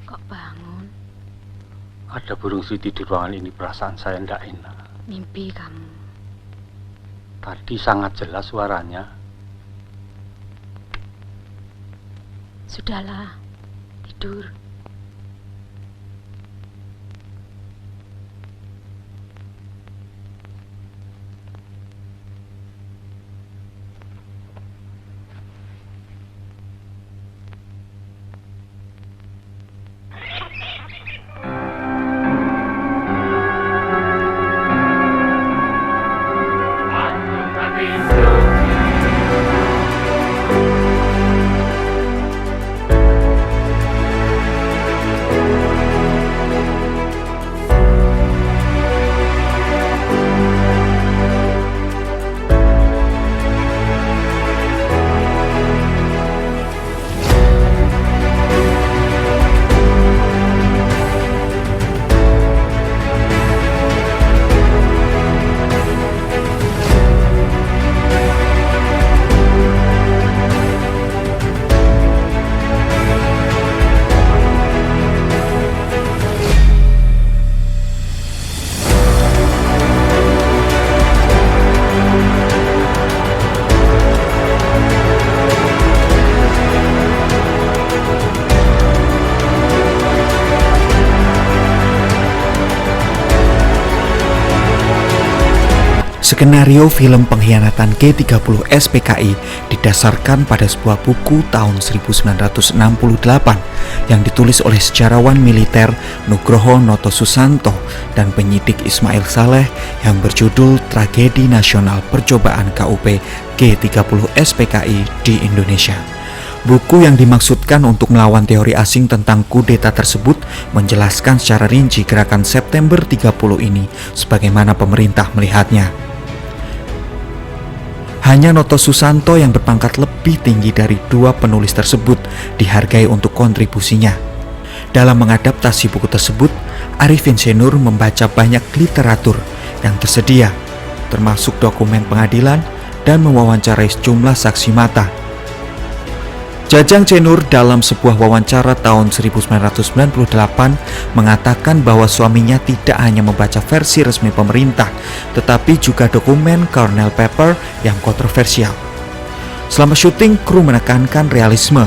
Kok bangun? Ada burung siti di ruangan ini, perasaan saya tidak enak. Mimpi kamu. Tadi sangat jelas suaranya. Sudahlah, tidur. Skenario film pengkhianatan G30 SPKI didasarkan pada sebuah buku tahun 1968 yang ditulis oleh sejarawan militer Nugroho Noto Susanto dan penyidik Ismail Saleh yang berjudul Tragedi Nasional Percobaan KUP G30 SPKI di Indonesia. Buku yang dimaksudkan untuk melawan teori asing tentang kudeta tersebut menjelaskan secara rinci gerakan September 30 ini sebagaimana pemerintah melihatnya. Hanya Noto Susanto yang berpangkat lebih tinggi dari dua penulis tersebut dihargai untuk kontribusinya. Dalam mengadaptasi buku tersebut, Arifin Senur membaca banyak literatur yang tersedia, termasuk dokumen pengadilan dan mewawancarai sejumlah saksi mata. Jajang Cenur dalam sebuah wawancara tahun 1998 mengatakan bahwa suaminya tidak hanya membaca versi resmi pemerintah, tetapi juga dokumen Colonel Pepper yang kontroversial. Selama syuting, kru menekankan realisme,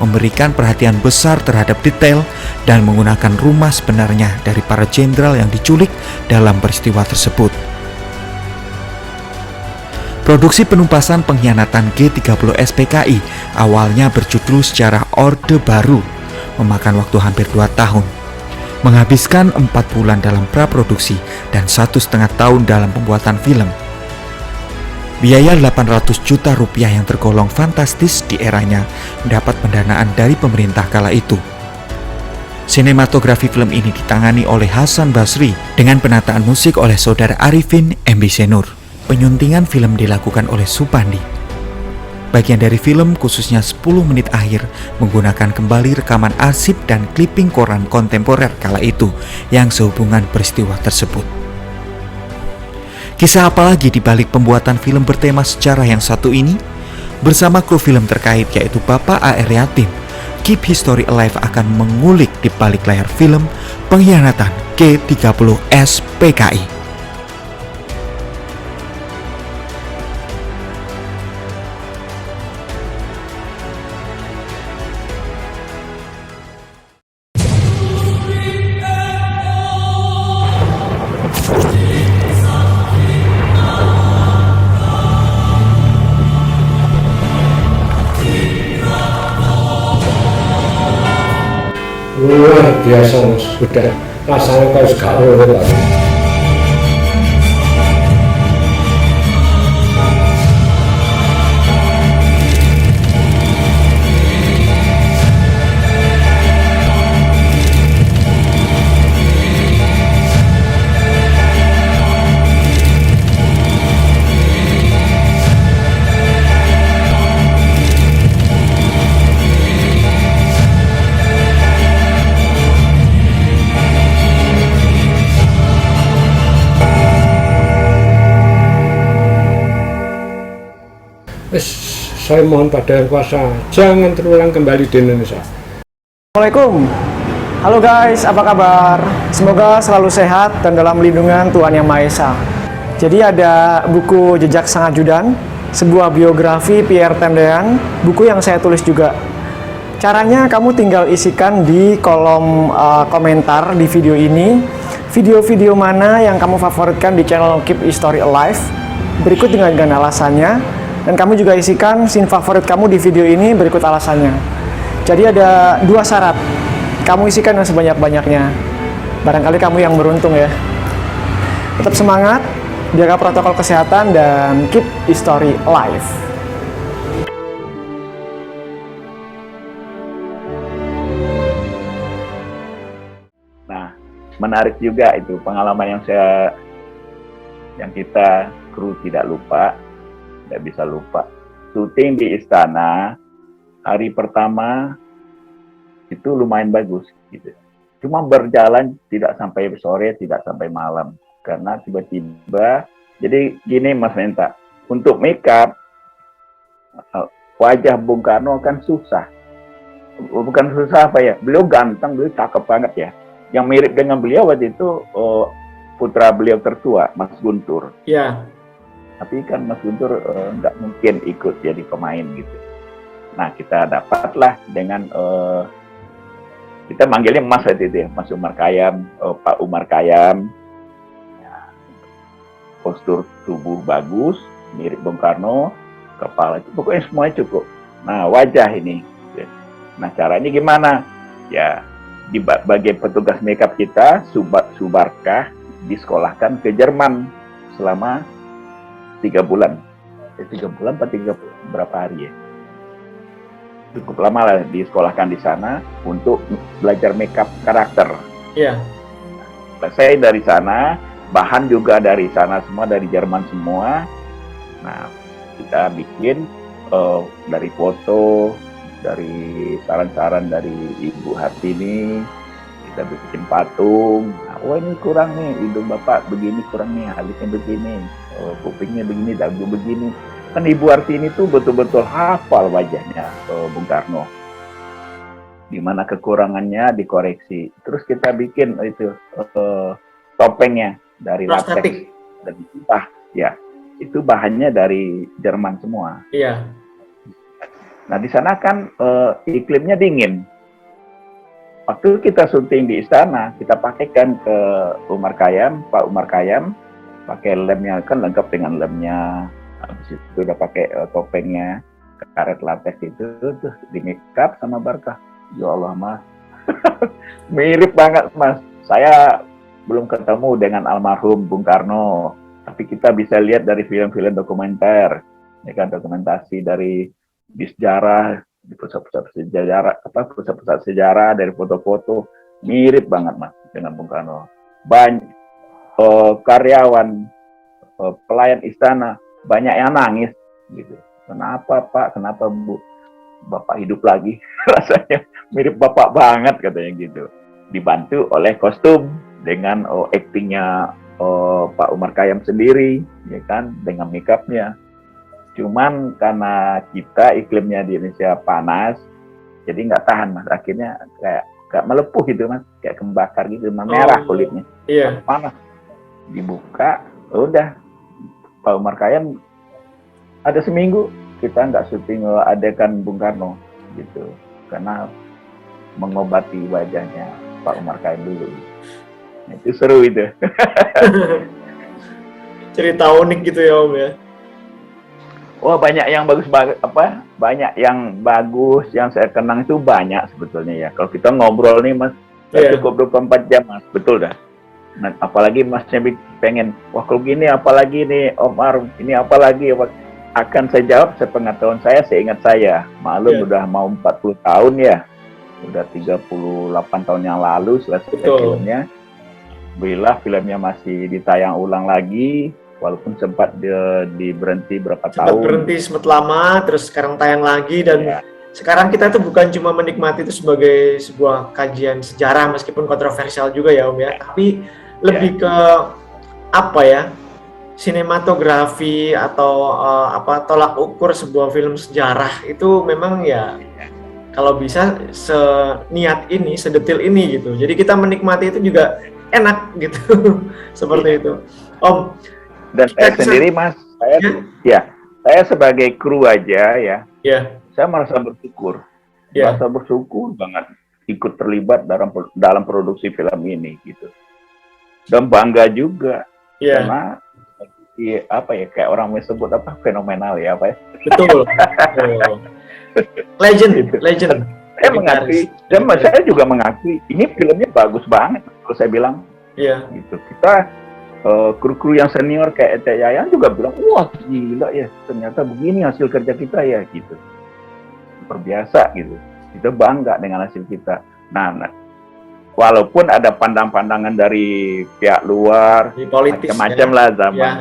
memberikan perhatian besar terhadap detail, dan menggunakan rumah sebenarnya dari para jenderal yang diculik dalam peristiwa tersebut. Produksi penumpasan pengkhianatan G30 SPKI awalnya berjudul secara Orde Baru, memakan waktu hampir 2 tahun, menghabiskan 4 bulan dalam praproduksi dan 1,5 tahun dalam pembuatan film. Biaya 800 juta rupiah yang tergolong fantastis di eranya mendapat pendanaan dari pemerintah kala itu. Sinematografi film ini ditangani oleh Hasan Basri dengan penataan musik oleh saudara Arifin MB Senur. Penyuntingan film dilakukan oleh Supandi. Bagian dari film, khususnya 10 menit akhir, menggunakan kembali rekaman arsip dan clipping koran kontemporer kala itu yang sehubungan peristiwa tersebut. Kisah apa lagi di balik pembuatan film bertema sejarah yang satu ini? Bersama kru film terkait yaitu Bapak A.R. Yatin, Keep History Alive akan mengulik di balik layar film Pengkhianatan G30 SPKI. biasa Mas, udah rasanya kayak gak urut aku. Saya mohon pada Yang Kuasa, jangan terulang kembali di Indonesia. Assalamualaikum. Halo guys, apa kabar? Semoga selalu sehat dan dalam lindungan Tuhan Yang Maha Esa. Jadi ada buku Jejak Sang Ajudan, sebuah biografi Pierre Temdean, buku yang saya tulis juga. Caranya kamu tinggal isikan di kolom komentar di video ini, video-video mana yang kamu favoritkan di channel Keep History Alive, berikut dengan alasannya. Dan kamu juga isikan scene favorit kamu di video ini berikut alasannya. Jadi ada 2 syarat. Kamu isikan yang sebanyak-banyaknya. Barangkali kamu yang beruntung ya. Tetap semangat, jaga protokol kesehatan, dan keep history alive. Nah, menarik juga itu pengalaman yang kita kru tidak lupa. Tidak bisa lupa. Syuting di istana hari pertama itu lumayan bagus gitu. Cuma berjalan tidak sampai sore, tidak sampai malam karena tiba-tiba jadi gini Mas Menta, untuk make up wajah Bung Karno kan susah. Bukan susah apa ya? Beliau ganteng, beliau cakep banget ya. Yang mirip dengan beliau waktu itu putra beliau tertua, Mas Guntur. Iya. Tapi kan Mas Guntur nggak mungkin ikut jadi pemain gitu. Nah kita dapatlah dengan kita manggilnya Mas waktu itu ya, Mas Umar Khayyam, Pak Umar Khayyam. Ya, postur tubuh bagus, mirip Bung Karno, kepala pokoknya semuanya cukup. Nah wajah ini. Nah caranya gimana? Ya bagi petugas makeup kita, Subarkah disekolahkan ke Jerman selama 3 bulan. 3 bulan atau 3 berapa hari ya? Cukup lama lah disekolahkan di sana untuk belajar makeup karakter. Iya. Selesai dari sana, bahan juga dari sana semua, dari Jerman semua. Nah, kita bikin dari foto, dari saran-saran dari Ibu Hartini, kita bikin patung. Nah, oh ini kurang nih, hidung Bapak begini kurang nih, alisnya begini. Kupingnya begini, dagu begini. Kan Ibu Hartini tuh betul-betul hafal wajahnya Bung Karno. Di mana kekurangannya dikoreksi. Terus kita bikin itu topengnya dari latex dan dipah. Ya, itu bahannya dari Jerman semua. Iya. Nah di sana kan iklimnya dingin. Waktu kita syuting di istana, kita pakaikan ke Umar Khayyam, Pak Umar Khayyam. Pakai lemnya, kan lengkap dengan lemnya. Habis itu udah pakai topengnya, karet latex itu tuh di make up sama Barkah. Ya Allah Mas, mirip banget Mas. Saya belum ketemu dengan almarhum Bung Karno, tapi kita bisa lihat dari film-film dokumenter, ya kan, dokumentasi dari di sejarah, di pusat-pusat sejarah, pusat-pusat sejarah, dari foto-foto, mirip banget Mas dengan Bung Karno. Banyak karyawan, pelayan istana, banyak yang nangis gitu. Kenapa Pak? Kenapa Bu? Bapak hidup lagi? Rasanya mirip Bapak banget katanya gitu. Dibantu oleh kostum dengan aktingnya Pak Umar Khayyam sendiri, ya kan, dengan make upnya. Cuman karena kita iklimnya di Indonesia panas, jadi nggak tahan Mas. Akhirnya kayak melepuh gitu Mas, kayak kembakar gitu, merah kulitnya. Iya. Panas. Dibuka, udah Pak Umar Khayyam ada seminggu kita nggak syuting adegan Bung Karno gitu, karena mengobati wajahnya Pak Umar Khayyam dulu. Itu seru itu. Cerita unik gitu ya Om ya. Oh banyak yang bagus banyak yang bagus yang saya kenang itu banyak sebetulnya ya. Kalau kita ngobrol nih Mas, Nggak cukup 24 jam, Mas. Betul dah. Nah, apalagi Masnya pengen, wah kalau gini apalagi nih Om Ar, ini apalagi akan saya jawab sepengetahuan saya, seingat saya. Maklum udah mau 40 tahun ya. Udah 38 tahun yang lalu selesai filmnya. Alhamdulillah filmnya masih ditayang ulang lagi, walaupun sempat diberhenti berapa tahun. Berhenti sempat lama, terus sekarang tayang lagi, dan sekarang kita tuh bukan cuma menikmati itu sebagai sebuah kajian sejarah, meskipun kontroversial juga ya Om ya, tapi lebih ke apa ya, sinematografi atau tolak ukur sebuah film sejarah itu memang ya kalau bisa seniat ini, sedetil ini gitu. Jadi kita menikmati itu juga enak gitu. Seperti itu Om. Dan saya sendiri Mas, saya sebagai kru aja ya, saya merasa bersyukur, merasa bersyukur banget ikut terlibat dalam produksi film ini gitu. Dan bangga juga karena apa ya, kayak orang disebut apa, fenomenal ya apa ya. Betul. Legend. Saya mengakui, dan saya juga mengakui ini filmnya bagus banget kalau saya bilang. Gitu. Kita kru-kru yang senior kayak Teh Yayan juga bilang, wah gila ya, ternyata begini hasil kerja kita ya gitu. Luar biasa gitu. Kita bangga dengan hasil kita. Nah, walaupun ada pandang-pandangan dari pihak luar, macam-macam lah zaman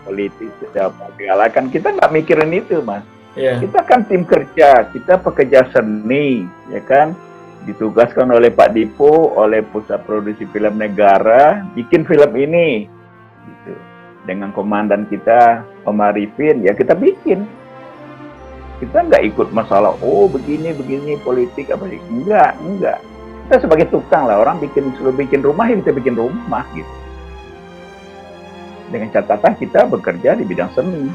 politis, segala kan kita nggak mikirin itu, Mas. Kita kan tim kerja, kita pekerja seni, ya kan, ditugaskan oleh Pak Dipo, oleh Pusat Produksi Film Negara, bikin film ini, gitu. Dengan komandan kita, Om Arifin, ya kita bikin. Kita nggak ikut masalah, oh begini politik apa sih? Enggak. Kita sebagai tukang lah, orang suruh bikin rumah, ya kita bikin rumah gitu. Dengan catatan kita bekerja di bidang seni.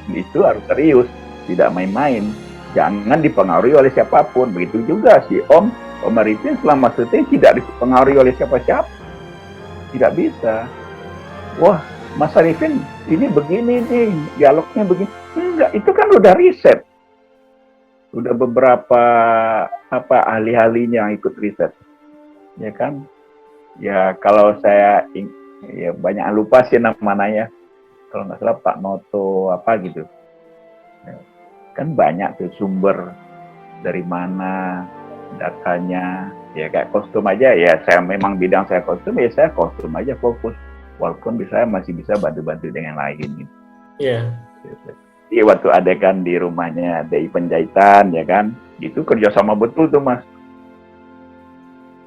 Itu harus serius, tidak main-main. Jangan dipengaruhi oleh siapapun. Begitu juga si Om Arifin selama syuting tidak dipengaruhi oleh siapa-siapa. Tidak bisa. Wah, Mas Arifin ini begini nih, dialognya begini. Enggak, itu kan udah riset. Udah beberapa ahli-ahlinya yang ikut riset, ya kan? Ya kalau saya banyak lupa sih namanya, kalau nggak salah Pak Noto apa gitu, kan banyak tuh sumber dari mana datanya, ya kayak kostum aja ya, saya memang bidang saya kostum, ya saya kostum aja fokus, walaupun saya masih bisa bantu-bantu dengan lain gitu. Jadi waktu adegan di rumahnya DI Penjahitan, ya kan, itu kerjasama betul tuh Mas.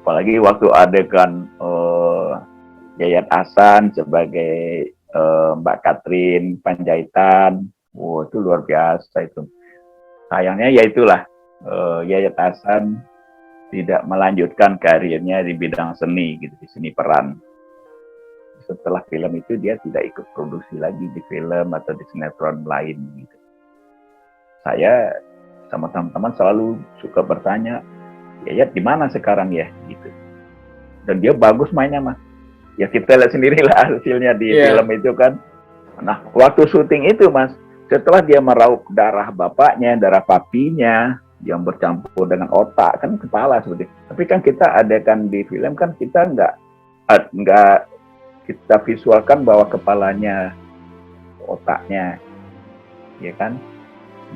Apalagi waktu adegan Yayat Hasan sebagai Mbak Katrin Panjaitan, itu luar biasa itu. Sayangnya ya itulah, Yayat Hasan tidak melanjutkan karirnya di bidang seni, gitu, di seni peran. Setelah film itu dia tidak ikut produksi lagi di film atau di sinetron lain gitu. Saya sama teman-teman selalu suka bertanya, Yayat di mana sekarang ya gitu. Dan dia bagus mainnya Mas. Ya kita lihat sendirilah hasilnya di film itu kan. Nah, waktu syuting itu Mas, setelah dia meraup darah bapaknya, darah papinya yang bercampur dengan otak kan kepala seperti. Tapi kan kita adegan di film kan kita nggak kita visualkan bahwa kepalanya, otaknya, ya kan,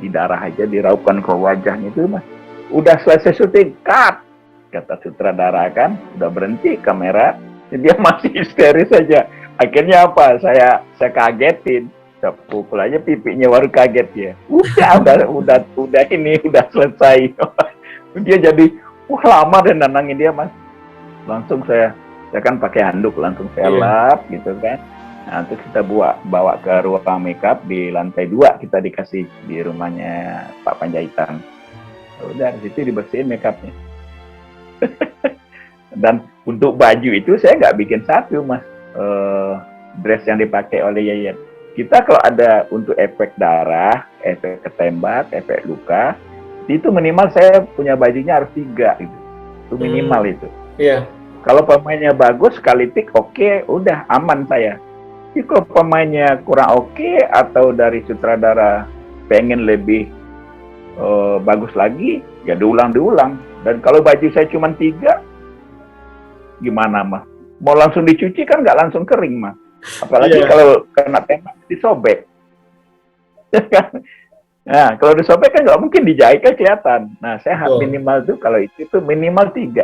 di darah aja diraupkan ke wajahnya itu Mas. Udah selesai syuting, cut, kata sutradara kan, udah berhenti kamera, dia masih histeris saja. Akhirnya apa? Saya kagetin, saya pukul aja pipinya baru kaget ya. Udah ini udah selesai. Dia jadi, lama dan nenangin dia Mas. Langsung saya kan pakai handuk, langsung saya lap gitu kan. Nah, terus kita bawa ke ruang makeup di lantai 2, kita dikasih di rumahnya Pak Panjaitan. Udah di situ dibersihin makeupnya. Dan untuk baju itu saya nggak bikin satu Mas, dress yang dipakai oleh Yayat. Kita kalau ada untuk efek darah, efek ketembak, efek luka, itu minimal saya punya bajunya harus 3 gitu. Itu minimal itu. Kalau pemainnya bagus, sekali tik oke, udah aman saya. Tapi kalau pemainnya kurang oke, atau dari sutradara pengen lebih bagus lagi, ya diulang. Dan kalau baju saya cuma 3, gimana mas? Mau langsung dicuci kan nggak langsung kering mas. Apalagi kalau kena tembak disobek. Nah, kalau disobek kan nggak mungkin dijahit kan kelihatan. Nah, sehat minimal tuh kalau itu tuh minimal 3.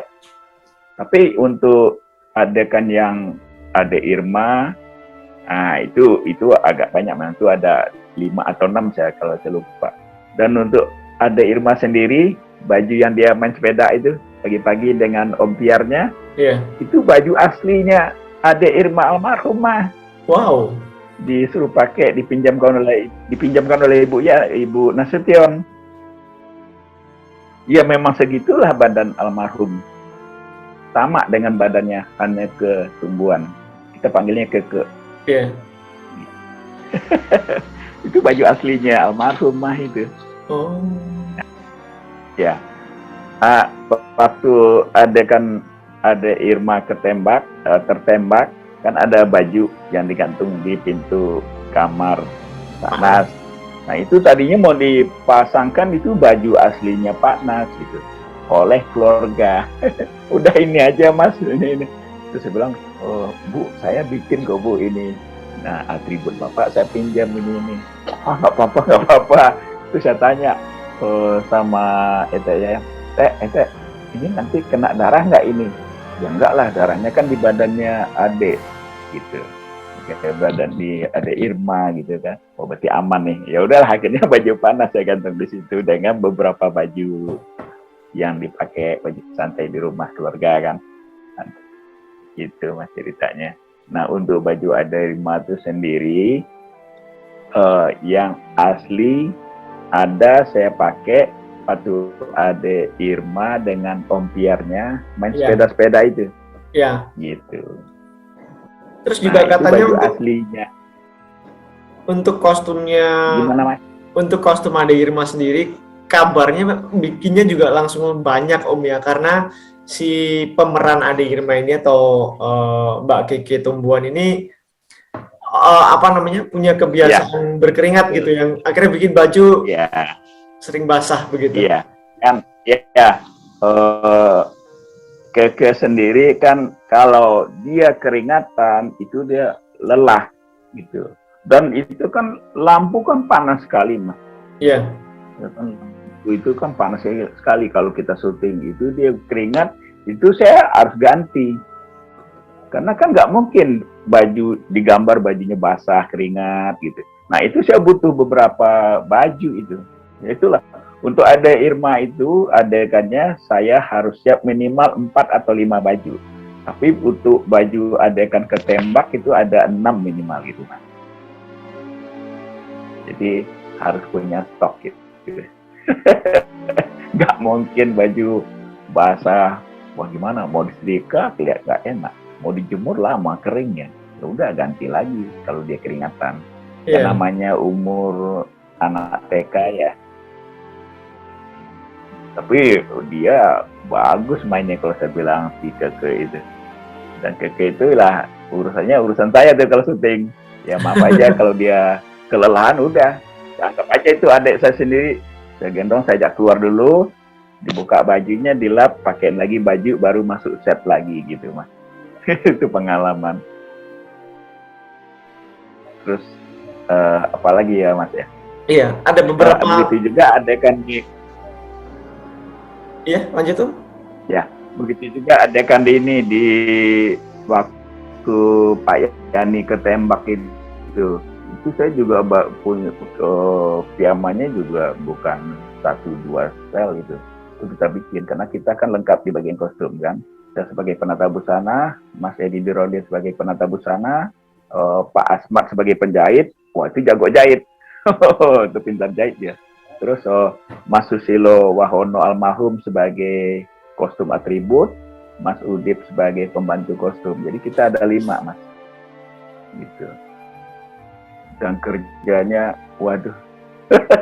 Tapi untuk adegan yang Ade Irma, nah itu agak banyak, man. Itu ada 5 atau 6 saya kalau saya lupa. Dan untuk Ade Irma sendiri, baju yang dia main sepeda itu pagi-pagi dengan ompiarnya, itu baju aslinya Ade Irma almarhumah. Wow. Disuruh pakai, dipinjamkan oleh Ibu Nasution. Ya memang segitulah badan almarhum, sama dengan badannya, hanya ketumbuhan. Kita panggilnya keke. Iya. Itu baju aslinya almarhumah itu. Oh. Ya. Waktu ada Irma tertembak, kan ada baju yang digantung di pintu kamar Pak Nas. Nah itu tadinya mau dipasangkan itu baju aslinya Pak Nas gitu oleh keluarga. Udah ini aja mas, ini. Terus saya bilang, oh Bu, saya bikin kok Bu ini. Nah atribut Bapak saya pinjam ini. Oh nggak apa-apa. Terus saya tanya sama Ete, ini nanti kena darah nggak ini? Ya enggak lah, darahnya kan di badannya Ade gitu, kayak badan di Ade Irma gitu kan. Oh berarti aman nih. Ya udahlah, akhirnya baju panas saya gantung di situ dengan beberapa baju yang dipakai baju santai di rumah keluarga kan. Gitu mas ceritanya. Nah untuk baju Ade Irma itu sendiri yang asli ada saya pakai waktu Ade Irma dengan ompiarnya main sepeda-sepeda itu. Iya. Gitu. Terus juga katanya untuk untuk aslinya. Untuk kostumnya. Gimana mas? Untuk kostum Ade Irma sendiri, kabarnya bikinnya juga langsung banyak Om ya, karena si pemeran Ade Irma ini atau Mbak Keke Tumbuhan ini punya kebiasaan berkeringat gitu, yang akhirnya bikin baju sering basah begitu. Iya, kan? Keke sendiri kan kalau dia keringatan itu dia lelah gitu. Dan itu kan lampu kan panas sekali mas. Iya. Itu kan panas sekali kalau kita syuting itu dia keringat, itu saya harus ganti. Karena kan nggak mungkin baju digambar bajunya basah keringat gitu. Nah itu saya butuh beberapa baju itu. Ya itulah, untuk Ade Irma itu adegannya saya harus siap minimal 4 atau 5 baju. Tapi untuk baju adegan ketembak itu ada 6 minimal gitu mas. Jadi harus punya stok gitu. Nggak mungkin baju basah, wah gimana, mau disetrika lihat nggak enak, mau dijemur lama keringnya, ya udah ganti lagi kalau dia keringatan. Ya, namanya umur anak TK ya. Tapi dia bagus mainnya kalau saya bilang si Keke itu. Dan Keke itu lah urusan saya tuh kalau syuting. Ya maaf aja kalau dia kelelahan udah. Anggap aja itu adik saya sendiri. Saya gendong, saya ajak keluar dulu. Dibuka bajunya, dilap, pakai lagi baju, baru masuk set lagi gitu mas. Itu pengalaman. Terus apalagi ya mas ya? Iya, ada beberapa. Begitu juga adegan di. Iya, lanjut tuh. Ya, begitu juga adegan di ini di waktu Pak Yani ketembak itu saya juga punya piyamanya juga bukan 1-2 sel gitu. Itu kita bikin karena kita kan lengkap di bagian kostum kan. Saya sebagai penata busana, Mas Edi Dirode sebagai penata busana, Pak Asmat sebagai penjahit. Wah itu jago jahit. Itu pintar jahit dia. Terus Mas Susilo Wahono almarhum sebagai kostum atribut, Mas Udip sebagai pembantu kostum. Jadi kita ada 5 mas, gitu. Dan kerjanya, waduh,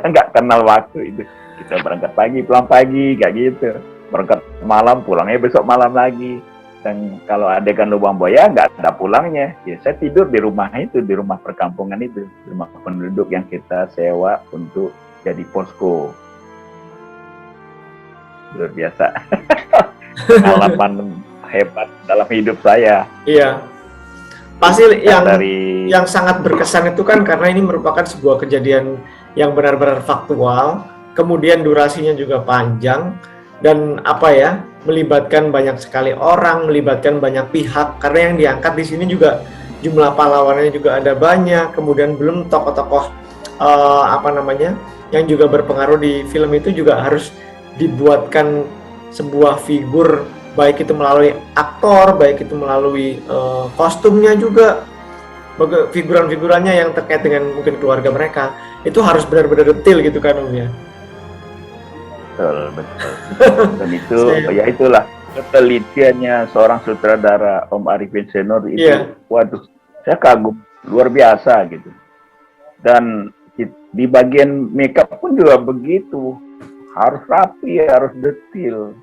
nggak kenal waktu itu. Kita berangkat pagi, pulang pagi, kayak gitu. Berangkat malam, pulangnya besok malam lagi. Dan kalau adegan Lubang Buaya nggak ada pulangnya. Ya saya tidur di rumah itu, di rumah perkampungan itu, di rumah penduduk yang kita sewa untuk jadi posko. Luar biasa. Pengalaman hebat dalam hidup saya. Iya. Pasti Dari yang sangat berkesan itu kan karena ini merupakan sebuah kejadian yang benar-benar faktual, kemudian durasinya juga panjang dan melibatkan banyak sekali orang, melibatkan banyak pihak karena yang diangkat di sini juga jumlah pahlawannya juga ada banyak, kemudian belum tokoh-tokoh yang juga berpengaruh di film itu juga harus dibuatkan sebuah figur, baik itu melalui aktor, baik itu melalui kostumnya juga, figuran-figurannya yang terkait dengan mungkin keluarga mereka itu harus benar-benar detail gitu kan Om ya. betul. Dan itu ya itulah ketelitiannya seorang sutradara Om Arifin Senour itu. Iya. Waduh, saya kagum, luar biasa gitu. Dan di bagian makeup pun juga begitu, harus rapi, harus detail.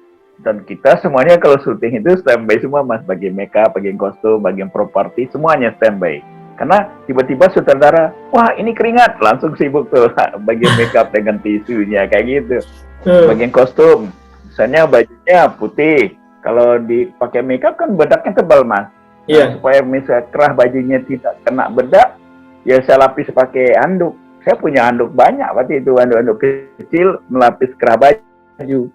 Dan kita semuanya kalau syuting itu standby semua mas, bagian makeup, bagian kostum, bagian properti, semuanya standby. Karena tiba-tiba sutradara, wah ini keringat, langsung sibuk tuh bagian makeup dengan tisunya kayak gitu. Bagian kostum, misalnya bajunya putih, kalau dipakai makeup kan bedaknya tebal mas. Iya. Supaya misalnya kerah bajunya tidak kena bedak, ya saya lapis pakai handuk. Saya punya handuk banyak, waktu itu handuk-handuk kecil melapis kerah baju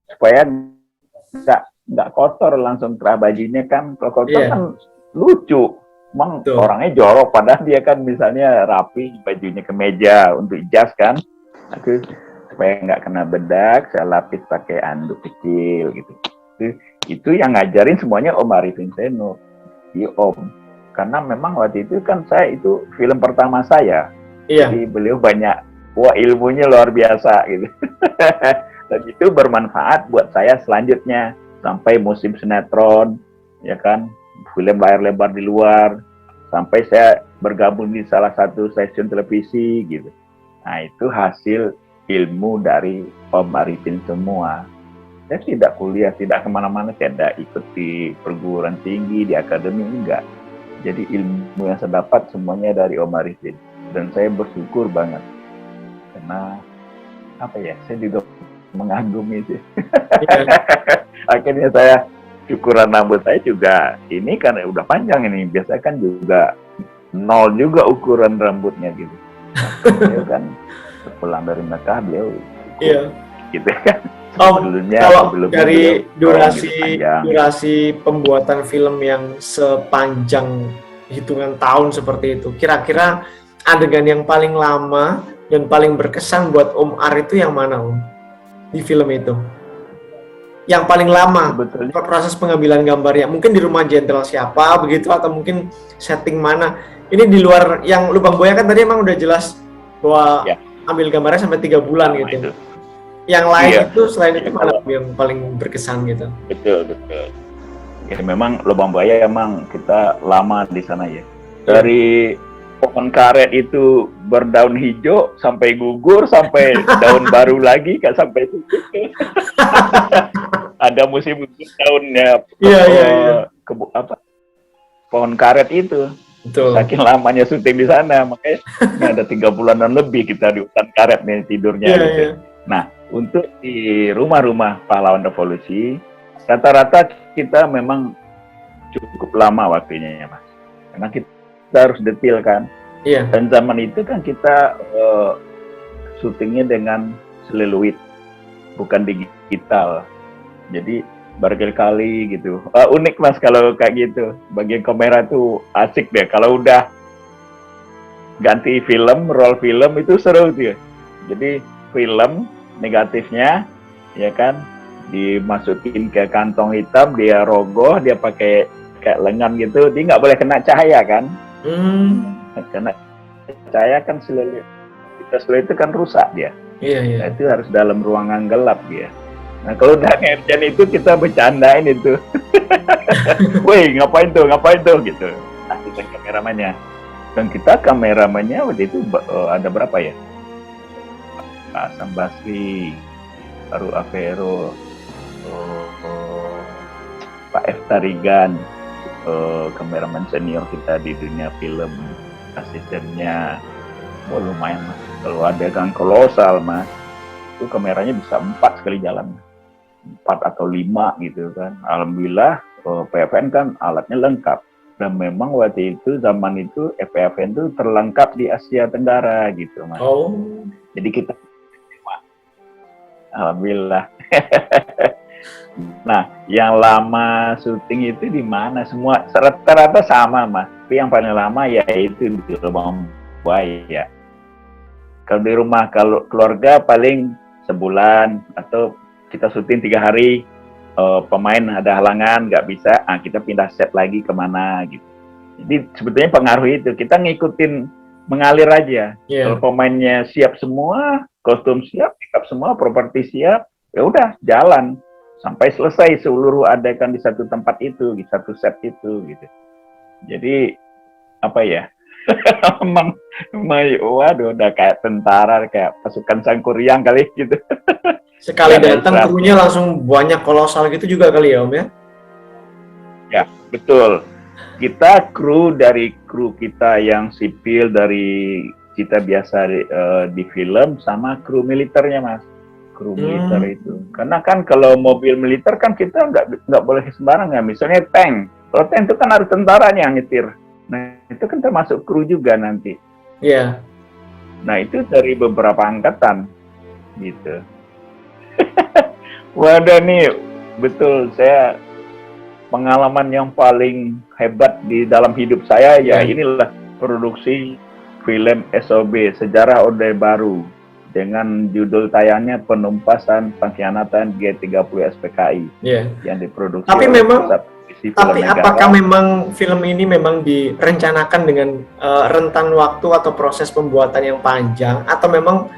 supaya nggak kotor langsung kerah bajunya kan. Kalau kotor kan lucu, emang orangnya jorok, padahal dia kan misalnya rapi, bajunya kemeja untuk jas kan. Aku supaya nggak kena bedak, saya lapis pakai handuk kecil gitu. Itu yang ngajarin semuanya Om Arifin Senour, Om. Karena memang waktu itu kan saya itu film pertama saya. Iya. Jadi beliau banyak, wah ilmunya luar biasa gitu. Dan itu bermanfaat buat saya selanjutnya sampai musim sinetron, ya kan, film layar lebar di luar, sampai saya bergabung di salah satu stasiun televisi gitu. Nah itu hasil ilmu dari Om Arifin semua. Saya tidak kuliah, tidak kemana-mana, saya tidak ikut di perguruan tinggi, di akademi, enggak. Jadi ilmu yang saya dapat semuanya dari Om Arifin. Dan saya bersyukur banget. Karena, saya juga mengagumi sih. Akhirnya saya, syukuran rambut saya juga, ini kan udah panjang ini. Biasanya kan juga 0 juga ukuran rambutnya gitu. Beliau kan pulang dari Mekah, beliau gitu kan. Kalau dari durasi pembuatan film yang sepanjang hitungan tahun seperti itu, kira-kira adegan yang paling lama dan paling berkesan buat Om Ar itu yang mana Om? Di film itu? Yang paling lama proses pengambilan gambarnya, mungkin di rumah jenderal siapa begitu, atau mungkin setting mana? Ini di luar yang Lubang Buaya kan tadi emang udah jelas bahwa ambil gambarnya sampai 3 bulan gitu. Itu. Yang lain itu selain itu mana yang paling berkesan gitu? Betul. Ya memang Lubang Buaya emang kita lama di sana ya. Dari pohon karet itu berdaun hijau sampai gugur sampai daun baru lagi kan sampai itu. Ada musim daunnya. Pohon karet itu. Betul. Saking lamanya syuting di sana, makanya ada 3 bulanan lebih kita di hutan karet nih tidurnya. Nah, untuk di rumah-rumah pahlawan revolusi, rata-rata kita memang cukup lama waktunya ya Mas. Karena kita harus detail kan. Iya. Dan zaman itu kan kita syutingnya dengan seluloid, bukan digital. Jadi berkali-kali gitu. Unik Mas kalau kayak gitu. Bagian kamera tuh asik deh. Kalau udah ganti film, roll film itu seru tuh. Jadi film negatifnya ya kan dimasukin ke kantong hitam, dia rogoh, dia pakai kayak lengan gitu, dia nggak boleh kena cahaya kan. Karena cahaya kan seluloid itu kan rusak dia. Nah, itu harus dalam ruangan gelap dia. Nah kalau udah ngerjain itu kita bercandain itu. Woi ngapain tuh gitu. Nah kita kameramannya. Dan kita kameramannya waktu itu ada berapa ya? Hasan Basri, Baru Avero, Pak F. Tarigan, kameraman senior kita di dunia film, asistennya, lumayan Mas. Kalau ada kan kolosal Mas, itu kameranya bisa 4 sekali jalan. 4 atau 5 gitu kan. Alhamdulillah PFN kan alatnya lengkap. Dan memang waktu itu, zaman itu PFN itu terlengkap di Asia Tenggara gitu Mas. Oh. Jadi kita, alhamdulillah. Nah, yang lama syuting itu di mana? Semua rata-rata sama Mas. Tapi yang paling lama yaitu di Lubang Buaya. Kalau di rumah, kalau keluarga paling sebulan, atau kita syuting 3 hari, pemain ada halangan nggak bisa, kita pindah set lagi kemana gitu. Jadi sebetulnya pengaruh itu, kita ngikutin mengalir aja. Kalau pemainnya siap semua, kostum siap, makeup semua, properti siap, ya udah jalan sampai selesai seluruh adegan di satu tempat itu, di satu set itu gitu. Jadi apa ya? Emang waduh, udah kayak tentara, kayak pasukan Sangkuriang kali gitu. Sekali datang krunya langsung banyak kolosal gitu juga kali ya Om ya? Ya, betul. Kita kru kita yang sipil, dari kita biasa di film, sama kru militernya Mas. Kru militer itu. Karena kan kalau mobil militer kan kita nggak boleh sembarangan. Misalnya tank. Kalau tank itu kan harus tentaranya yang nyetir. Nah, itu kan termasuk kru juga nanti. Iya. Nah, itu dari beberapa angkatan gitu. Waduh nih, betul, saya pengalaman yang paling hebat di dalam hidup saya ya inilah produksi film SOB, Sejarah Orde Baru, dengan judul tayangnya Penumpasan Pengkhianatan G30 SPKI yang diproduksi. Tapi memang, Negara. apakah memang film ini memang direncanakan dengan rentan waktu atau proses pembuatan yang panjang, atau memang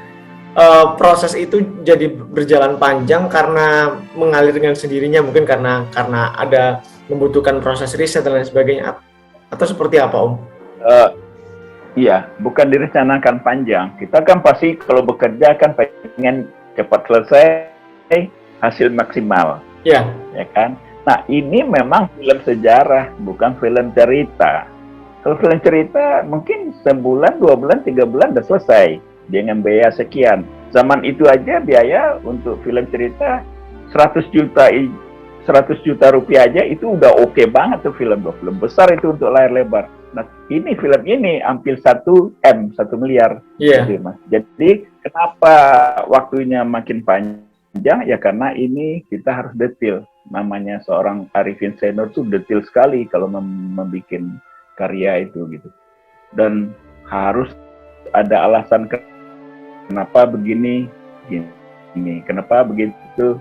proses itu jadi berjalan panjang karena mengalir dengan sendirinya, mungkin karena ada membutuhkan proses riset dan lain sebagainya, atau seperti apa Om? Iya, bukan direncanakan panjang. Kita kan pasti kalau bekerja kan pengen cepat selesai, hasil maksimal. Iya. Ya kan? Nah, ini memang film sejarah, bukan film cerita. Kalau film cerita mungkin sebulan, 2 bulan, 3 bulan udah selesai dengan biaya sekian. Zaman itu aja biaya untuk film cerita 100 juta rupiah aja itu udah oke banget tuh film besar itu untuk layar lebar. Nah, ini film ini hampir 1 miliar. Gitu, Mas. Jadi kenapa waktunya makin panjang? Ya karena ini kita harus detail. Namanya seorang Arifin Senior tuh detail sekali kalau membuat karya itu gitu. Dan harus ada alasan kenapa begini, kenapa begitu.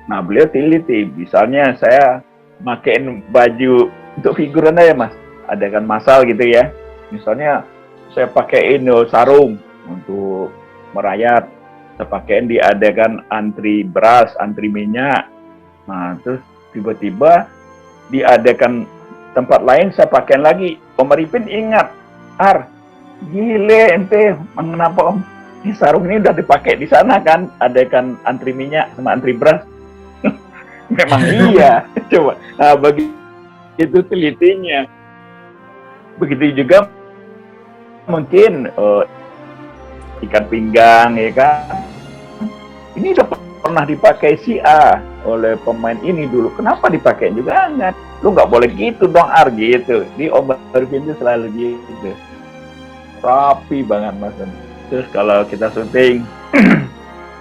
Nah, beliau teliti. Misalnya saya pakein baju untuk figuran aja Mas, ada kan masal gitu ya. Misalnya saya pakein sarung untuk merayat, saya pakein di adegan antri beras, antri minyak. Nah, terus tiba-tiba di adegan tempat lain saya pakein lagi. Om Arifin ingat, gile ente, kenapa Om? Ini sarung ini udah dipakai di sana kan, adegan antri minyak sama antri beras. Memang iya, coba. Nah, begitu telitinya. Begitu juga mungkin ikan pinggang, ya kan? Ini udah pernah dipakai si A oleh pemain ini dulu. Kenapa dipakai juga enggak? Lu nggak boleh gitu dong, gitu. Di Om Arifin itu selalu gitu. Rapi banget Mas. Terus kalau kita syuting,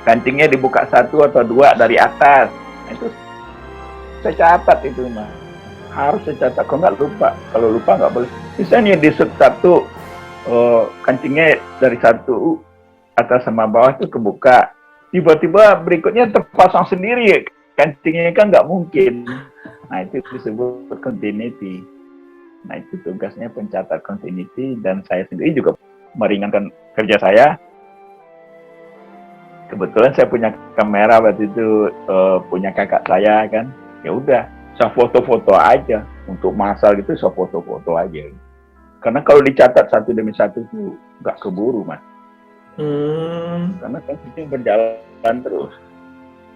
kancingnya dibuka 1 atau 2 dari atas. Nah, itu saya catat itu Mas. Harus saya catat, kalau nggak lupa. Kalau lupa nggak boleh. Misalnya di shoot 1, kancingnya dari 1 atas sama bawah itu kebuka. Tiba-tiba berikutnya terpasang sendiri. Kancingnya kan nggak mungkin. Nah, itu disebut continuity. Nah, itu tugasnya pencatat continuity, dan saya sendiri juga meringankan kerja saya. Kebetulan saya punya kamera waktu itu, punya kakak saya kan. Ya udah, saya foto-foto aja. Untuk masal gitu, saya foto-foto aja. Karena kalau dicatat satu demi satu itu nggak keburu, Mas. Karena kan itu berjalan terus.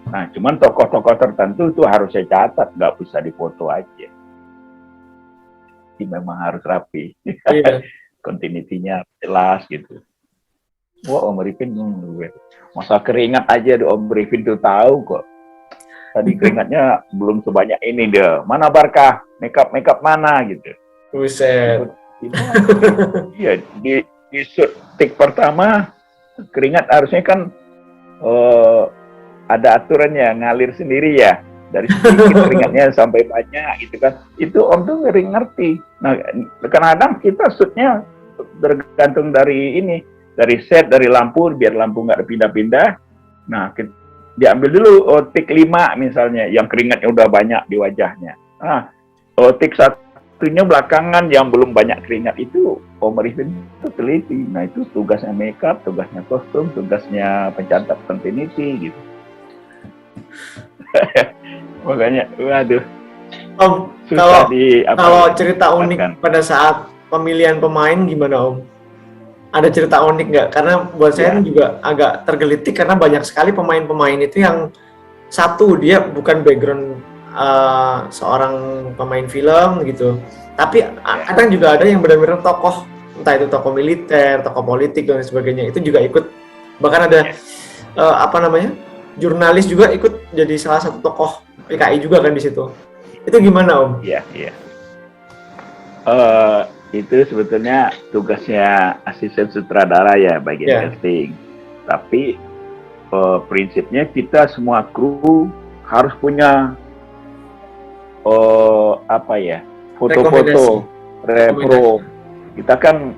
Nah, cuman tokoh-tokoh tertentu itu harus saya catat, nggak bisa difoto aja. Jadi memang harus rapi. Iya. Continuity-nya jelas gitu. Wah, Om Arifin masa keringat aja Om Arifin tuh tahu kok. tadi keringatnya belum sebanyak ini dia. Mana Barkah? Makeup mana gitu. Buset. Iya, di shoot take pertama keringat harusnya kan ada aturannya, ngalir sendiri ya. Dari sedikit keringatnya sampai banyak gitu kan. Itu Om tuh ngeri ngerti. Nah, kadang-kadang kita shootnya bergantung dari ini, dari set, dari lampu, biar lampu nggak pindah-pindah. Nah, diambil dulu take 5 misalnya, yang keringatnya udah banyak di wajahnya. Nah, take satunya belakangan yang belum banyak keringat itu Om Arifin itu teliti. Nah, itu tugasnya makeup, tugasnya kostum, tugasnya pencatat continuity gitu. Makanya, waduh. Om, kalau cerita unik pada saat pemilihan pemain gimana Om? Ada cerita unik nggak? Karena buat saya juga agak tergelitik karena banyak sekali pemain-pemain itu yang satu dia bukan background seorang pemain film gitu, tapi kadang juga ada yang benar-benar tokoh, entah itu tokoh militer, tokoh politik dan sebagainya, itu juga ikut. Bahkan ada jurnalis juga ikut jadi salah satu tokoh PKI juga kan di situ. Itu gimana Om? Iya. Itu sebetulnya tugasnya asisten sutradara ya, bagian casting. Tapi prinsipnya kita semua kru harus punya foto-foto repro. Kita kan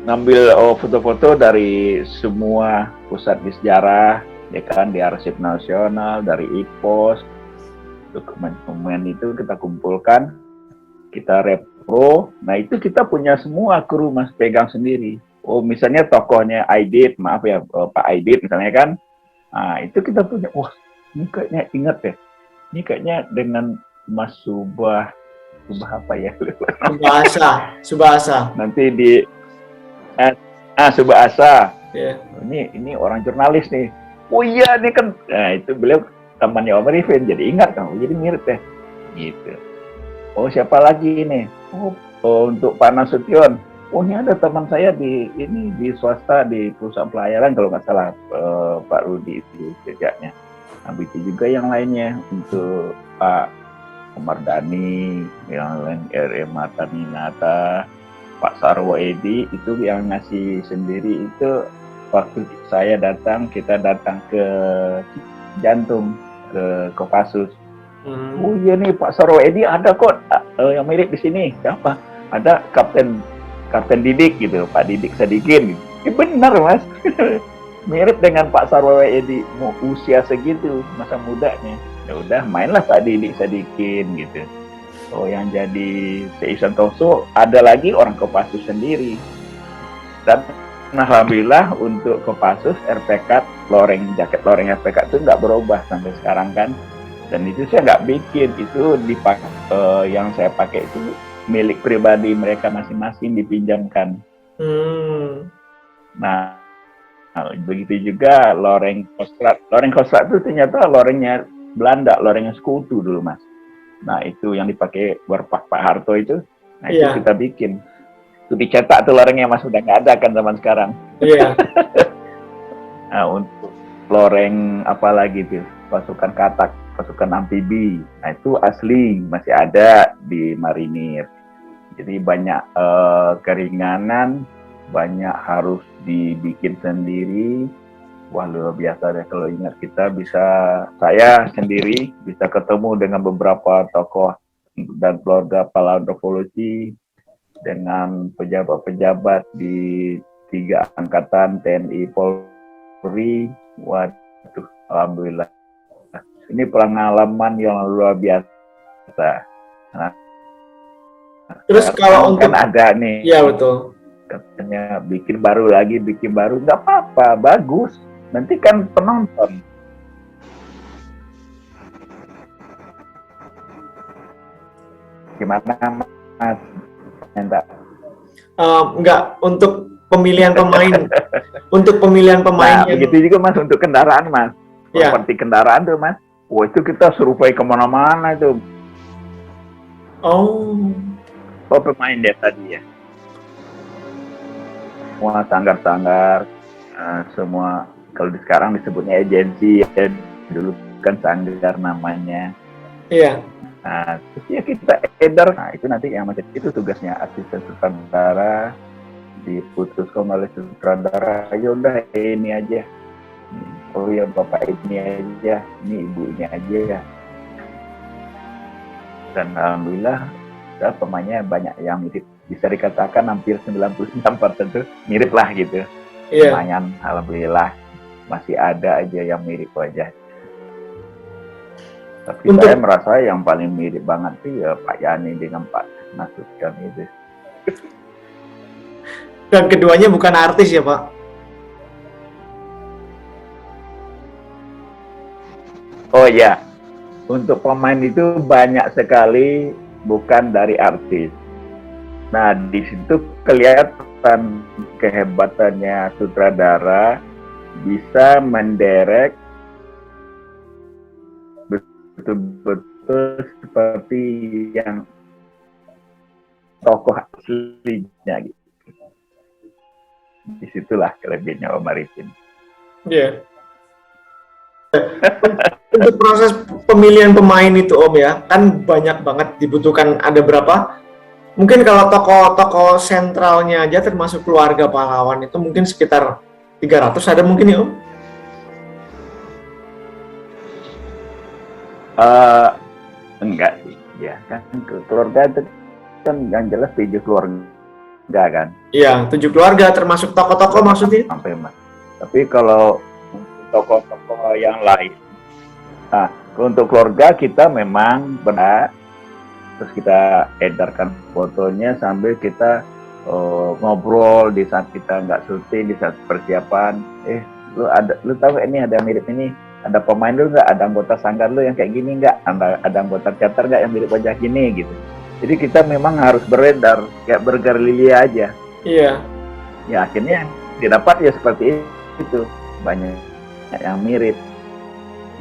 ngambil foto-foto dari semua pusat di sejarah, ya kan, di Arsip Nasional, dari IPOS. Dokumen itu kita kumpulkan, kita repro. Nah, itu kita punya semua kru Mas, pegang sendiri. Oh, misalnya tokohnya Aidit, maaf ya, Pak Aidit misalnya kan. Nah, itu kita punya. Wah, ini kayaknya ingat ya. Ini kayaknya dengan Mas Subah apa ya? Subasa. Nanti di Subasa. Yeah. Ini orang jurnalis nih. Oh iya, ini kan. Nah, itu beliau temannya Om Arifin, jadi ingat kan, jadi mirip ya, gitu. Oh, siapa lagi ini? Oh, untuk Pak Nasution. Oh, ini ada teman saya di swasta di perusahaan pelayaran kalau nggak salah, Pak Rudi itu kerjanya. Nah, itu juga yang lainnya untuk Pak Omar Dhani, yang lain RM Mata Minata, Pak Sarwo Edi itu yang ngasih sendiri itu waktu kita datang ke Jantung, ke Kopassus. Oh iya nih Pak Sarwo Edi ada kok yang mirip di sini. Siapa? Ada Kapten Didik gitu, Pak Didik Sadikin. Benar Mas, mirip dengan Pak Sarwo Edi, mau usia segitu, masa mudanya. Ya udah mainlah Pak Didik Sadikin gitu. Oh, yang jadi Tei Santoso ada lagi orang Kopassus sendiri. Dan alhamdulillah untuk Kopassus RPK jaket loreng RPK itu nggak berubah sampai sekarang kan. Dan itu saya nggak bikin, itu dipakai, yang saya pakai itu milik pribadi mereka masing-masing, dipinjamkan. Nah, begitu juga loreng Kostrad. Loreng Kostrad itu ternyata lorengnya Belanda, lorengnya Sekutu dulu Mas. Nah, itu yang dipakai Pak Harto itu, nah itu kita bikin. Itu dicetak tuh lorengnya Mas, udah nggak ada kan zaman sekarang. Iya. Nah, untuk loreng apa lagi tuh, pasukan katak, pasukan amfibi, nah itu asli masih ada di marinir. Jadi banyak keringanan, banyak harus dibikin sendiri. Wah, luar biasa deh kalau ingat, saya sendiri bisa ketemu dengan beberapa tokoh dan keluarga pahlawan revolusi, dengan pejabat-pejabat di 3 angkatan TNI Polri. Waduh, alhamdulillah. Ini pengalaman yang luar biasa. Nah, terus kalau untuk ada nih, iya betul, katanya bikin baru, nggak apa-apa, bagus. Nanti kan penonton. Gimana Mas? Enggak, untuk pemilihan pemain. Untuk pemilihan pemain. Nah, begitu juga Mas untuk kendaraan Mas. Seperti kendaraan tuh Mas. Wah, itu kita survei kemana-mana itu. Oh, pemain dia tadi ya. Semua sanggar-sanggar, semua kalau di sekarang disebutnya agensi ya. Dulu bukan sanggar namanya. Iya. Nah, terus ya kita edar. Nah, itu nanti yang macam itu tugasnya asisten sutradara, diputuskan oleh sutradara, ya udah ini aja. Oh ya bapak ini aja, ini ibunya aja ya. Dan alhamdulillah ya, pemainnya banyak yang mirip. Bisa dikatakan hampir 99% itu mirip lah gitu. Iya. Lumayan, alhamdulillah masih ada aja yang mirip wajah. Tapi saya merasa yang paling mirip banget sih ya Pak Yani dengan Pak Nasution itu. Dan keduanya bukan artis ya Pak? Oh ya, untuk pemain itu banyak sekali bukan dari artis. Nah, di situ kelihatan kehebatannya sutradara bisa menderek betul-betul seperti yang tokoh aslinya gitu. Disitulah kelebihannya Om Arifin. Iya. Untuk proses pemilihan pemain itu Om ya, kan banyak banget dibutuhkan, ada berapa? Mungkin kalau tokoh-tokoh sentralnya aja termasuk keluarga pahlawan itu mungkin sekitar 300 ada mungkin ya Om? Enggak sih, ya kan keluarga itu kan yang jelas 7 keluarga kan. Iya, 7 keluarga termasuk tokoh-tokoh maksudnya? Sampai Mas. Tapi kalau tokoh-tokoh yang lain, nah untuk keluarga kita memang benar, terus kita edarkan fotonya sambil kita ngobrol di saat kita nggak syuting, di saat persiapan. Lu tahu ini ada mirip ini, ada pemain lu nggak, ada anggota sanggar lu yang kayak gini nggak, ada anggota teater nggak yang mirip wajah gini gitu. Jadi kita memang harus beredar kayak bergerilya aja. Iya. Ya akhirnya didapat ya seperti itu, banyak yang mirip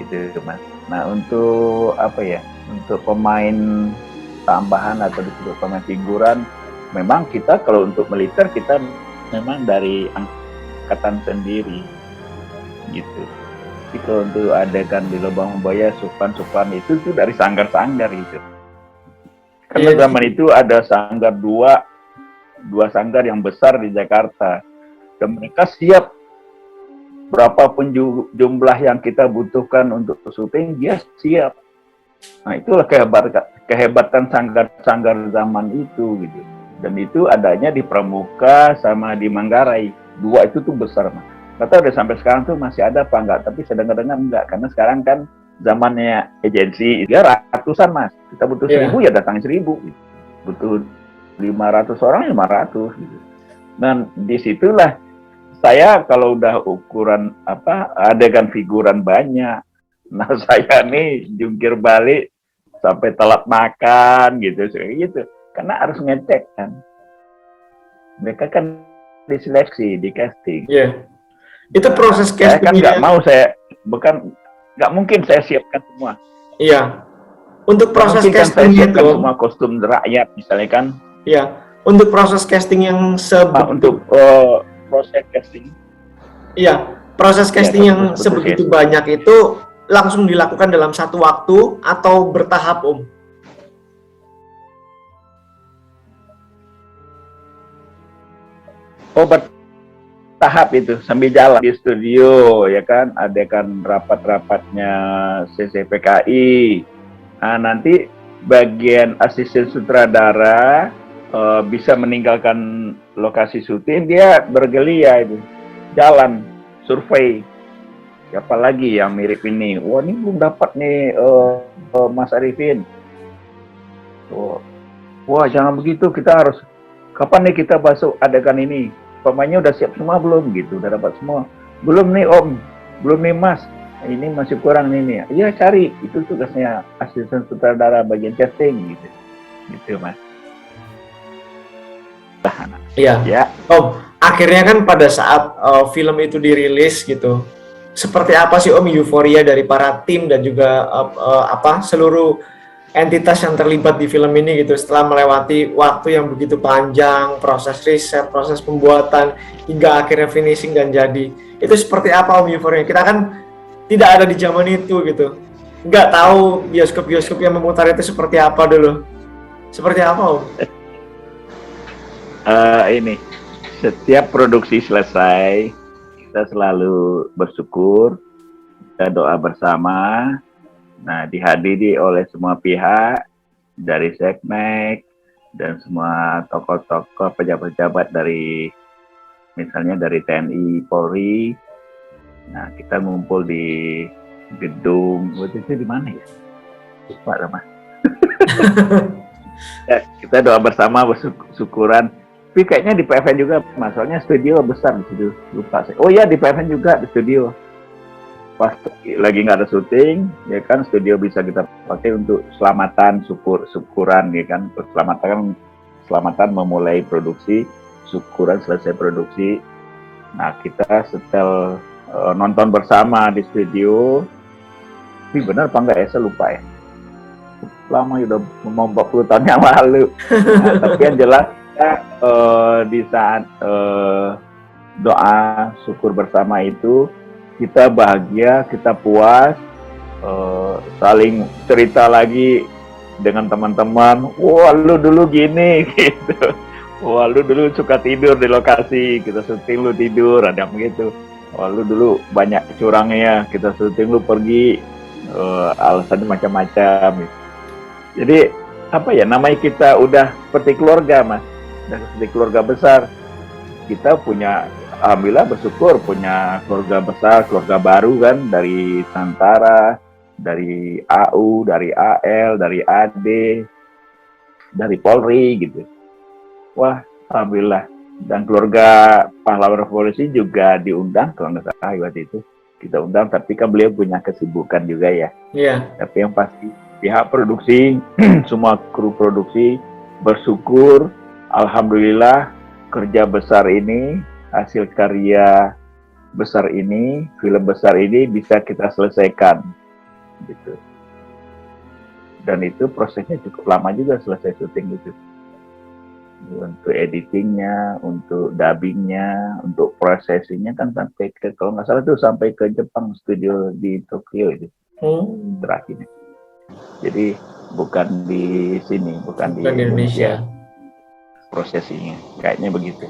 gitu Mas. Nah untuk apa ya, untuk pemain tambahan atau disebut pemain figuran, memang kita kalau untuk militer kita memang dari angkatan sendiri gitu. Jadi kalau untuk adegan di Lubang Buaya, Supan itu tuh dari sanggar-sanggar gitu. Karena zaman itu ada sanggar dua sanggar yang besar di Jakarta, dan mereka siap berapapun jumlah yang kita butuhkan untuk syuting, dia siap. Nah itulah kehebatan sanggar-sanggar zaman itu gitu. Dan itu adanya di Pramuka sama di Manggarai. 2 itu tuh besar Mas. Nggak tahu udah sampai sekarang tuh masih ada apa enggak, tapi saya dengar-dengar enggak, karena sekarang kan zamannya agensi, dia ratusan Mas. Kita butuh 1000 ya datangin 1000 gitu. Butuh 500 orang 500 gitu. Dan disitulah saya kalau udah ukuran adegan figuran banyak, nah saya nih jungkir balik sampai telat makan gitu, karena harus ngecek kan. Mereka kan diseleksi, di casting. Iya. Itu proses casting. Saya kan nggak mau, nggak mungkin saya siapkan semua. Iya. Untuk proses casting itu semua kostum rakyat misalnya kan. Iya. Untuk proses casting yang untuk proses casting. Iya, proses casting yang sebegitu banyak itu langsung dilakukan dalam satu waktu atau bertahap Om? Oh, bertahap itu sambil jalan di studio ya kan, adegan rapat-rapatnya CCPKI. Nah, nanti bagian asisten sutradara bisa meninggalkan lokasi syuting, dia bergelia itu, jalan, survei. Siapa lagi yang mirip ini? Wah, ini belum dapat nih Mas Arifin. Wah, jangan begitu, kita harus, kapan nih kita masuk adegan ini? Pemainnya udah siap semua belum gitu, udah dapat semua. Belum nih Om, belum nih Mas, ini masih kurang nih. Ya cari, itu tugasnya asisten sutradara bagian casting gitu. Gitu Mas. Iya. Ya. Om, akhirnya kan pada saat film itu dirilis gitu, seperti apa sih Om euforia dari para tim dan juga seluruh entitas yang terlibat di film ini gitu, setelah melewati waktu yang begitu panjang, proses riset, proses pembuatan, hingga akhirnya finishing dan jadi. Itu seperti apa Om euforia? Kita kan tidak ada di zaman itu gitu. nggak tahu bioskop-bioskop yang memutar itu seperti apa dulu. Seperti apa, Om? Ini setiap produksi selesai kita selalu bersyukur, kita doa bersama. Nah, dihadiri oleh semua pihak dari Seknek dan semua tokoh-tokoh pejabat-pejabat dari misalnya dari TNI, Polri. Nah, kita ngumpul di gedung, waktu itu di mana ya? Lupa nama. Ya, kita doa bersama, bersyukuran. Tapi kayaknya di PFN juga, masalahnya studio besar di situ. Lupa saya. Oh ya, di PFN juga di studio. Pas lagi nggak ada syuting, ya kan studio bisa kita pakai untuk selamatan, syukuran, ya kan. Selamatan memulai produksi, syukuran selesai produksi. Nah, kita setel nonton bersama di studio. Ini benar apa enggak ya, saya lupa ya. Lama ya, udah mau 40 tahun yang lalu. Nah, tapi yang jelas di saat doa syukur bersama itu kita bahagia, kita puas, saling cerita lagi dengan teman-teman. Wah, lu dulu gini gitu. Wah, lu dulu suka tidur di lokasi, kita syuting lu tidur, ada begitu. Wah, lu dulu banyak curangnya, kita syuting lu pergi, alasannya macam-macam. Jadi apa ya, namanya kita udah seperti keluarga, Mas, udah seperti keluarga besar. Kita punya, alhamdulillah bersyukur punya keluarga besar, keluarga baru kan, dari Santara, dari AU, dari AL, dari AD, dari Polri gitu. Wah, alhamdulillah. Dan keluarga pahlawan revolusi juga diundang, kalau nggak salah waktu itu kita undang, tapi kan beliau punya kesibukan juga ya. Iya. Tapi yang pasti pihak produksi, semua kru produksi bersyukur, alhamdulillah kerja besar ini, hasil karya besar ini, film besar ini bisa kita selesaikan, gitu. Dan itu prosesnya cukup lama juga selesai syuting itu. Untuk editingnya, untuk dubbingnya, untuk processingnya kan sampai ke, kalau nggak salah tuh sampai ke Jepang, studio di Tokyo itu terakhirnya. Jadi bukan di sini, bukan di Indonesia prosesinya, kayaknya begitu.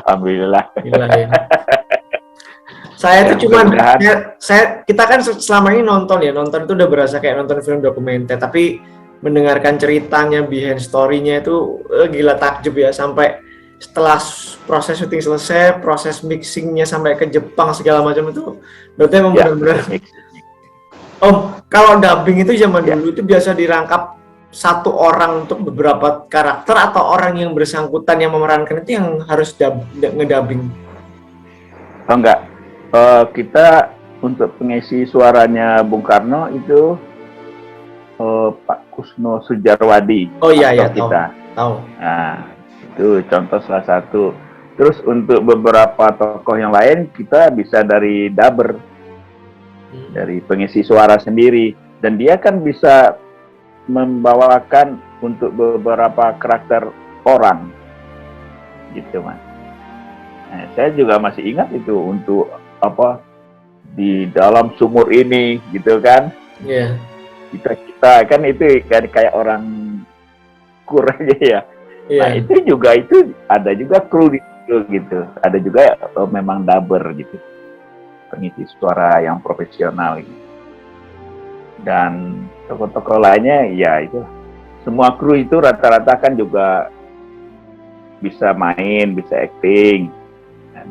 Alhamdulillah. Gila, ya. Saya tuh cuman, kita kan selama ini nonton itu udah berasa kayak nonton film dokumenter, tapi mendengarkan ceritanya, behind story-nya itu gila takjub ya, sampai setelah proses syuting selesai, proses mixing-nya sampai ke Jepang segala macam itu berarti emang benar-benar. Om, kalau dubbing itu zaman dulu itu biasa dirangkap satu orang untuk beberapa karakter atau orang yang bersangkutan yang memerankan itu yang harus ngedubbing? Oh enggak, kita untuk pengisi suaranya Bung Karno itu Pak Kusno Sujarwadi. Oh iya, kita tahu. Nah, itu contoh salah satu. Terus untuk beberapa tokoh yang lain kita bisa dari dubber, dari pengisi suara sendiri, dan dia kan bisa membawakan untuk beberapa karakter orang, gitu Mas. Nah, saya juga masih ingat itu untuk apa, di dalam sumur ini, gitu kan? Iya. Kita kan itu kan kayak orang kur aja ya. Yeah. Nah itu juga ada juga kru gitu, ada juga memang dubber gitu, pengisi suara yang profesional gitu. Dan tokoh-tokoh lainnya ya itu semua kru itu rata-rata kan juga bisa main, bisa acting,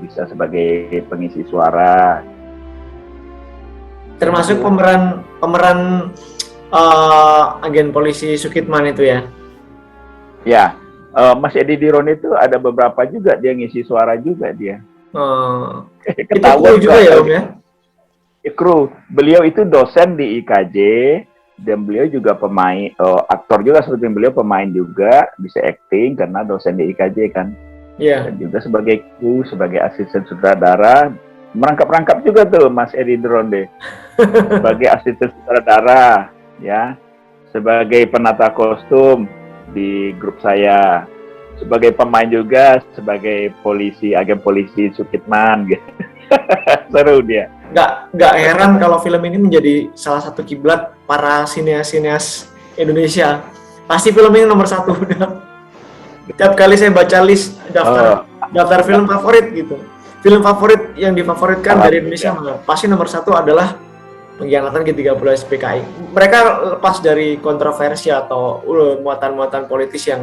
bisa sebagai pengisi suara. Termasuk pemeran agen polisi Sukitman itu ya? Ya, Mas Edi Diron itu ada beberapa juga dia ngisi suara juga dia. Itu kru juga ya Om ya? Kru, beliau itu dosen di IKJ dan beliau juga pemain, aktor juga seperti beliau, pemain juga, bisa acting karena dosen di IKJ kan. Iya. Dan juga sebagai kru, sebagai asisten sutradara, merangkap juga tuh Mas Edi Diron deh. Sebagai asisten sutradara. Ya, sebagai penata kostum di grup saya, sebagai pemain juga, sebagai polisi, agen polisi Sukitman gitu. Seru dia. Nggak heran kalau film ini menjadi salah satu kiblat para sineas-sineas Indonesia. Pasti film ini nomor 1 udah. Tiap kali saya baca list daftar film favorit gitu, film favorit yang difavoritkan dari Indonesia pasti nomor 1 adalah Pengkhianatan G30 SPKI. Mereka lepas dari kontroversi atau muatan-muatan politis yang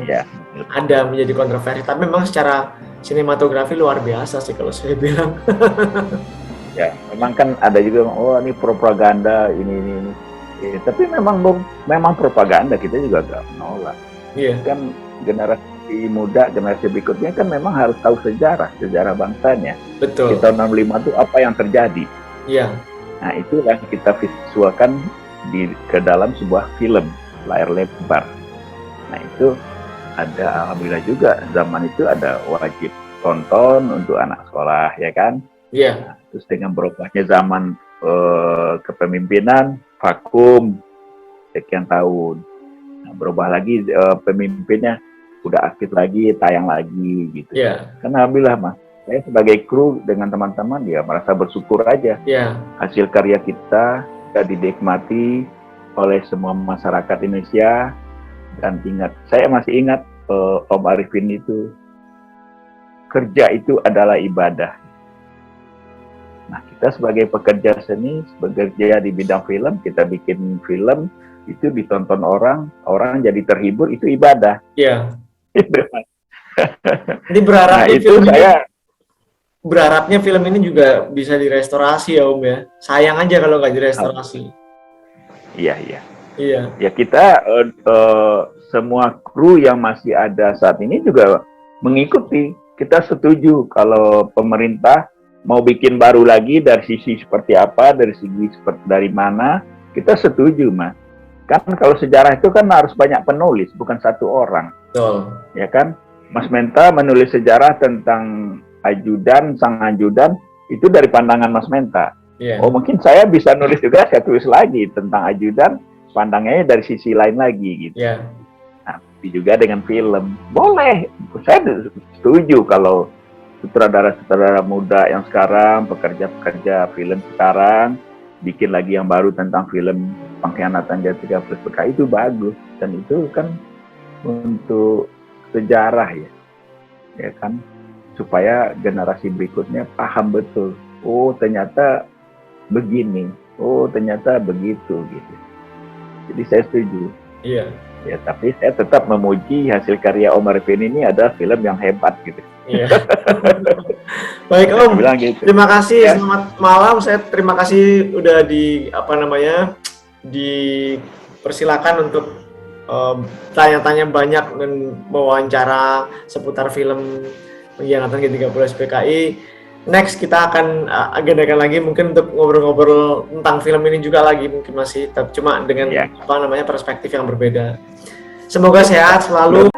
ada menjadi kontroversi, tapi memang secara sinematografi luar biasa sih kalau saya bilang. Ya, memang kan ada juga, oh ini propaganda ini. Ya, tapi memang propaganda, kita juga gak menolak. Iya. Kan generasi muda, generasi berikutnya kan memang harus tahu sejarah bangsanya. Betul. Di tahun 65 itu apa yang terjadi. Iya. Nah, itu yang kita visualkan ke dalam sebuah film layar lebar. Nah, itu ada, alhamdulillah juga zaman itu ada wajib tonton untuk anak sekolah, ya kan? Iya. Nah, terus dengan berubahnya zaman kepemimpinan, vakum sekian tahun. Nah, berubah lagi pemimpinnya, udah aktif lagi, tayang lagi gitu. Iya. Karena alhamdulillah Mas, saya sebagai kru dengan teman-teman ya merasa bersyukur aja. Iya. Hasil karya kita dinikmati oleh semua masyarakat Indonesia. Dan ingat, saya masih ingat Om Arifin itu, kerja itu adalah ibadah. Nah, kita sebagai pekerja seni, bekerja di bidang film, kita bikin film, itu ditonton orang jadi terhibur, itu ibadah. Iya. Ini berharapnya film ini juga bisa direstorasi ya Om ya. Sayang aja kalau nggak direstorasi. Iya. Iya. Ya kita semua kru yang masih ada saat ini juga mengikuti. Kita setuju kalau pemerintah mau bikin baru lagi dari sisi seperti apa, dari mana, kita setuju Mas. Kan kalau sejarah itu kan harus banyak penulis, bukan satu orang. Betul. Ya kan? Mas Menta menulis sejarah tentang sang ajudan itu dari pandangan Mas Menta. Yeah. Oh mungkin saya bisa nulis juga, saya tulis lagi tentang ajudan, pandangnya dari sisi lain lagi gitu. Yeah. Nah, tapi juga dengan film boleh. Saya setuju kalau sutradara-sutradara muda yang sekarang, pekerja-pekerja film sekarang bikin lagi yang baru tentang film Pengkhianatan G30 SPKI itu bagus, dan itu kan untuk sejarah ya kan, supaya generasi berikutnya paham betul, oh ternyata begini, oh ternyata begitu gitu. Jadi saya setuju. Iya. Ya, tapi saya tetap memuji hasil karya Om Arifin ini adalah film yang hebat gitu. Iya. Baik Om, Gitu. terima kasih ya. Selamat malam. Saya terima kasih udah dipersilakan untuk tanya-tanya banyak dan mewawancara seputar film Pengkhianatan G30 SPKI. Next kita akan agendakan lagi mungkin untuk ngobrol-ngobrol tentang film ini juga lagi, mungkin masih cuma dengan perspektif yang berbeda. Semoga sehat selalu.